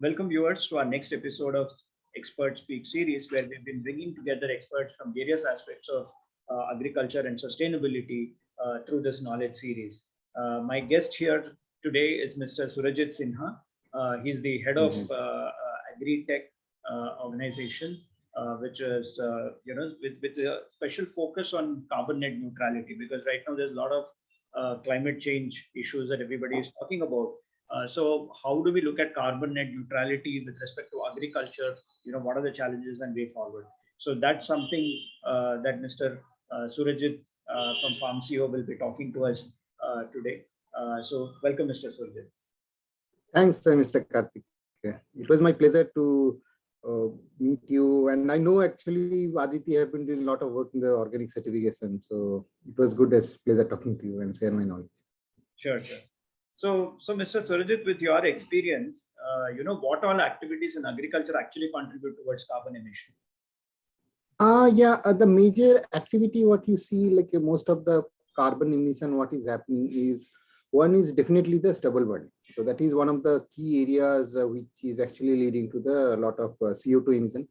Welcome viewers to our next episode of Expert Speak series, where we've been bringing together experts from various aspects of agriculture and sustainability through this knowledge series. My guest here today is Mr. Surajit Sinha. He's the head of Mhm. Agri-Tech organization, which is with a special focus on carbon net neutrality, because right now there's a lot of climate change issues that everybody is talking about. So how do we look at carbon net neutrality with respect to agriculture? What are the challenges and way forward? So that's something that Mr. Surajit from FarmCO will be talking to us today. So welcome, Mr. Surajit. Thanks, Mr. Karthik. It was my pleasure to meet you. And I know actually Aditi have been doing a lot of work in the organic certification. So it was good as pleasure talking to you and share my knowledge. Sure, sure. So Mr. Surajit, with your experience, what all activities in agriculture actually contribute towards carbon emission? The major activity, what you see, like most of the carbon emission, what is happening is one is definitely the stubble burning. So that is one of the key areas which is actually leading to the lot of CO2 emission.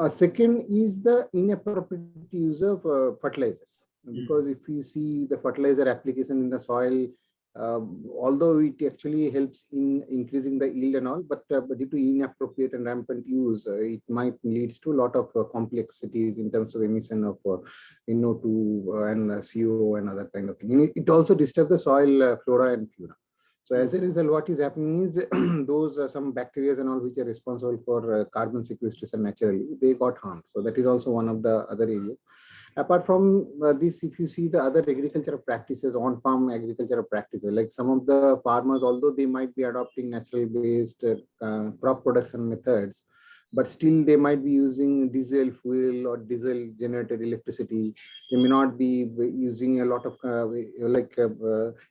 Second is the inappropriate use of fertilizers. Because if you see the fertilizer application in the soil, although it actually helps in increasing the yield and all, but due to inappropriate and rampant use, it might lead to a lot of complexities in terms of emission of NO2 and CO and other kind of thing. It also disturbs the soil flora and fauna. So as a result, what is happening is those some bacteria and all which are responsible for carbon sequestration naturally, they got harmed. So that is also one of the other areas. Apart from this, if you see the other agricultural practices, on-farm agricultural practices, like some of the farmers, although they might be adopting natural-based crop production methods, but still they might be using diesel fuel or diesel generated electricity. They may not be using a lot of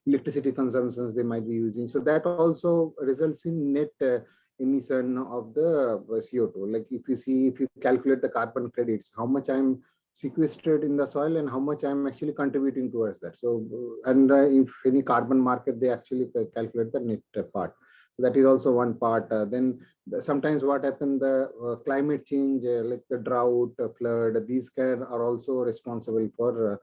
electricity consumptions they might be using. So that also results in net emission of the CO2. Like if you calculate the carbon credits, how much I'm sequestered in the soil and how much I'm actually contributing towards that. So, and if any carbon market, they actually calculate the net part. So that is also one part. Then sometimes what happens, the climate change, like the drought, flood, these are also responsible for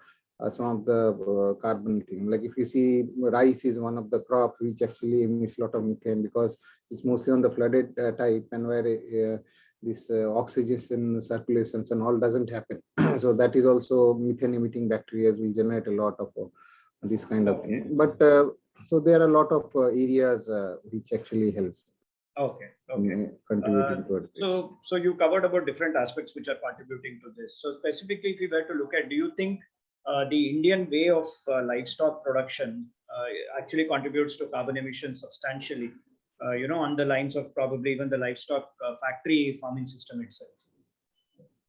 some of the carbon thing. Like if you see, rice is one of the crop which actually emits a lot of methane because it's mostly on the flooded type and where this oxygen circulations and all doesn't happen. So that is also methane emitting bacteria will generate a lot of this kind of thing. But so there are a lot of areas which actually helps. Okay. Contributing towards this. So you covered about different aspects which are contributing to this. So specifically, if you were to look at, do you think the Indian way of livestock production actually contributes to carbon emissions substantially? On the lines of probably even the livestock factory farming system itself.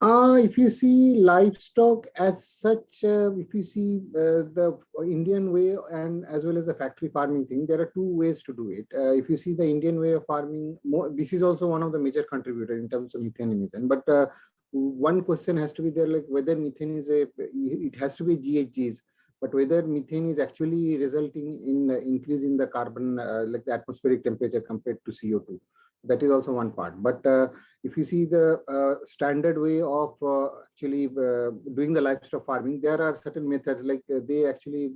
If you see livestock as such, if you see the Indian way and as well as the factory farming thing, there are two ways to do it. If you see the Indian way of farming, this is also one of the major contributors in terms of methane emission. But one question has to be there, like whether methane is it has to be GHGs, but whether methane is actually resulting in increase in the carbon, like the atmospheric temperature compared to CO2. That is also one part. But if you see the standard way of actually doing the livestock farming, there are certain methods like they actually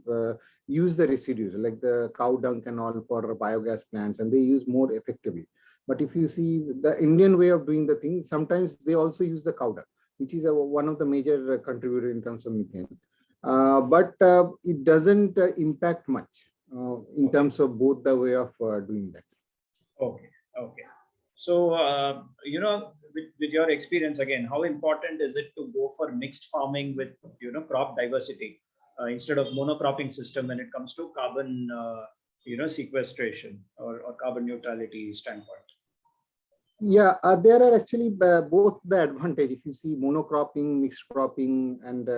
use the residues like the cow dung and all for biogas plants, and they use more effectively. But if you see the Indian way of doing the thing, sometimes they also use the cow dung, which is one of the major contributor in terms of methane. But it doesn't impact much in terms of both the way of doing that. Okay. So, with your experience again, how important is it to go for mixed farming with, crop diversity instead of monocropping system when it comes to carbon, sequestration or carbon neutrality standpoint? Yeah, there are actually both the advantage. If you see monocropping, mixed cropping, and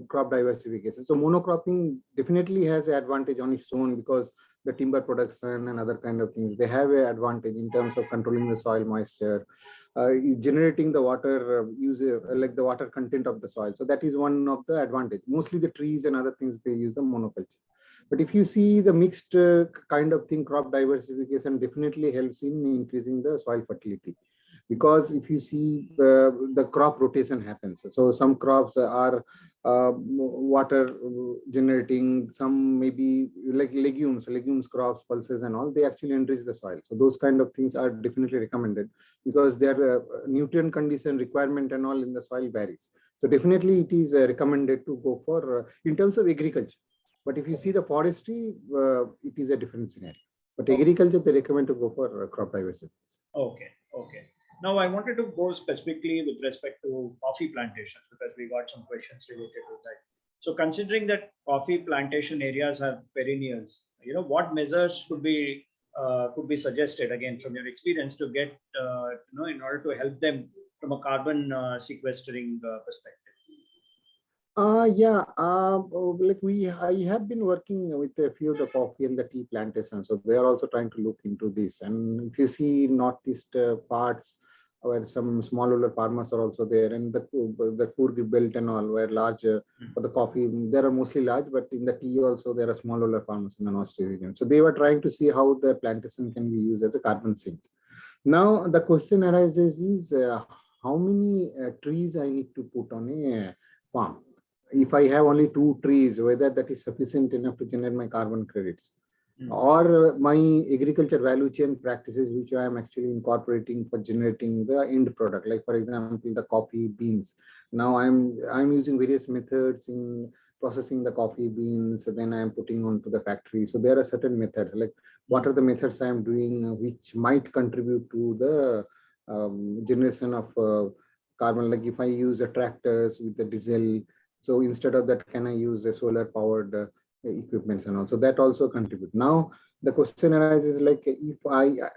crop diversification. So monocropping definitely has an advantage on its own because the timber production and other kind of things, they have an advantage in terms of controlling the soil moisture, generating the water like the water content of the soil. So that is one of the advantage. Mostly the trees and other things, they use the monoculture. But if you see the mixed kind of thing, crop diversification definitely helps in increasing the soil fertility. Because if you see the crop rotation happens, so some crops are water generating, some maybe like legumes crops, pulses and all, they actually enrich the soil. So those kind of things are definitely recommended, because their nutrient condition requirement and all in the soil varies. So definitely it is recommended to go for in terms of agriculture. But if you see the forestry, it is a different scenario. But agriculture, they recommend to go for crop diversification. Okay, okay. Now I wanted to go specifically with respect to coffee plantations, because we got some questions related to that. So considering that coffee plantation areas have perennials, what measures could be suggested, again from your experience, to get in order to help them from a carbon sequestering perspective? Yeah, like I have been working with a few of the coffee and the tea plantations, so they are also trying to look into this. And if you see northeast parts, where some smallholder farmers are also there, and the Kurg belt and all, where large for the coffee, there are mostly large, but in the tea also there are smallholder farmers in the northeast region. So they were trying to see how the plantation can be used as a carbon sink. Now the question arises is how many trees I need to put on a farm. If I have only 2 trees, whether that is sufficient enough to generate my carbon credits, or my agriculture value chain practices, which I am actually incorporating for generating the end product. Like for example, the coffee beans. Now I'm using various methods in processing the coffee beans. Then I am putting onto the factory. So there are certain methods. Like what are the methods I am doing which might contribute to the generation of carbon? Like if I use tractors with the diesel, so instead of that, can I use a solar powered equipments and also that also contribute. Now the question arises, like if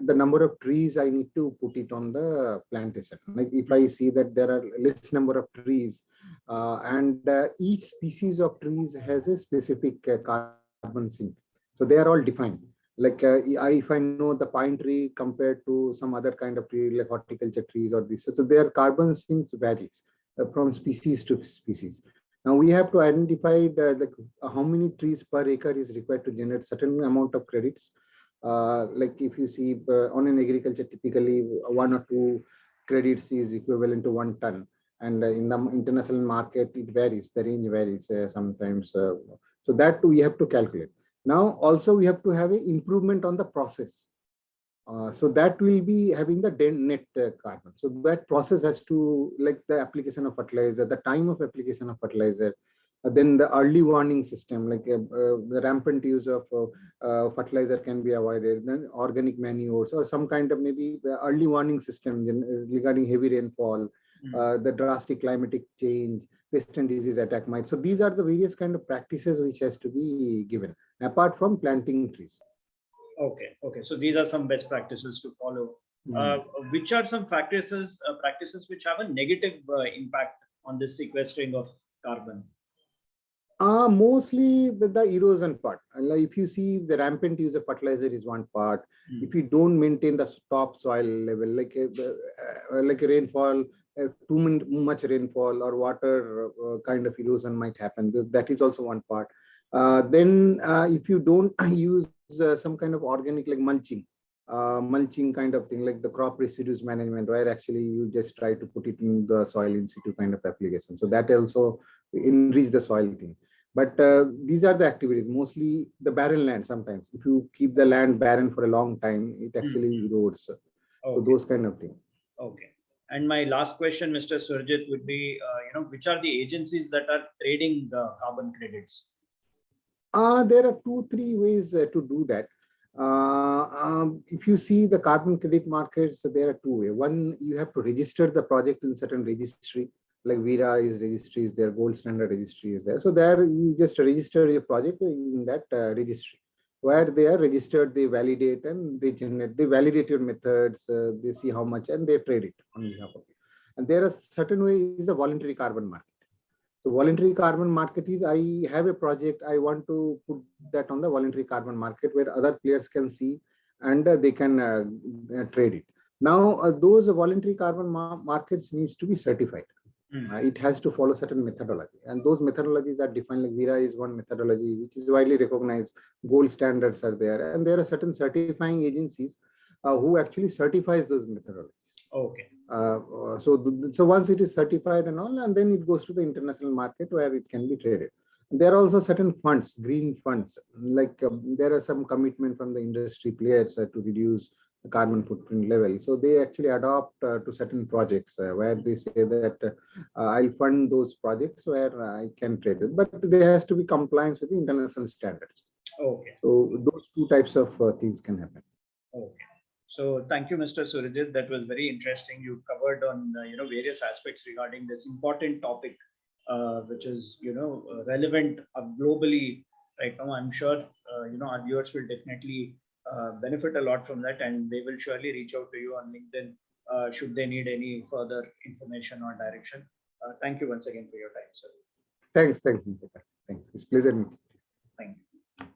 the number of trees I need to put it on the plantation. Like if I see that there are less number of trees, and each species of trees has a specific carbon sink, so they are all defined. Like if I know the pine tree compared to some other kind of tree like horticulture trees or this, so their carbon sinks varies from species to species. Now we have to identify like how many trees per acre is required to generate certain amount of credits. Like if you see on an agriculture, typically 1 or 2 credits is equivalent to 1 ton, and in the international market it varies. The range varies sometimes. So that we have to calculate. Now also we have to have an improvement on the process. So that will be having the net carbon. So that process has to, like the application of fertilizer, the time of application of fertilizer, then the early warning system, like the rampant use of fertilizer can be avoided, then organic manures or some kind of maybe the early warning system regarding heavy rainfall, the drastic climatic change, pest and disease attack might. So these are the various kind of practices which has to be given apart from planting trees. Okay, okay. So these are some best practices to follow. Which are some practices which have a negative impact on this sequestering of carbon? Mostly the erosion part. Like if you see the rampant use of fertilizer is one part. If you don't maintain the top soil level, like a rainfall, too much rainfall or water kind of erosion might happen. That is also one part. Then if you don't use some kind of organic like mulching kind of thing, like the crop residues management, where actually you just try to put it in the soil in situ kind of application. So that also enrich the soil thing. But these are the activities, mostly the barren land. Sometimes if you keep the land barren for a long time, it actually erodes. Okay. So those kind of things. Okay. And my last question, Mr. Surajit, would be, which are the agencies that are trading the carbon credits? There are 2-3 ways to do that. If you see the carbon credit markets, so there are 2 ways. One, you have to register the project in certain registry, like Vera is registry is there, Gold Standard registry is there. So there you just register your project in that registry, where they are registered, they validate and they validate your methods, they see how much and they trade it on behalf of you. And there are certain ways the voluntary carbon market. So voluntary carbon market is, I have a project, I want to put that on the voluntary carbon market where other players can see and they can trade it. Now, those voluntary carbon markets needs to be certified. it has to follow certain methodology, and those methodologies are defined. Like VIRA is one methodology which is widely recognized. Gold standards are there, and there are certain certifying agencies who actually certifies those methodologies. Okay. So once it is certified and all, and then it goes to the international market where it can be traded. There are also certain funds, green funds, like there are some commitment from the industry players to reduce the carbon footprint level. So they actually adopt to certain projects where they say that I'll fund those projects where I can trade it, but there has to be compliance with the international standards. Okay. So those two types of things can happen. Okay. So thank you, Mr. Surajit. That was very interesting. You've covered on various aspects regarding this important topic, which is relevant globally right now. I'm sure our viewers will definitely benefit a lot from that, and they will surely reach out to you on LinkedIn should they need any further information or direction. Thank you once again for your time, sir. Thanks, Mr. Karthik. Thanks. It's a pleasure meeting. Thank you.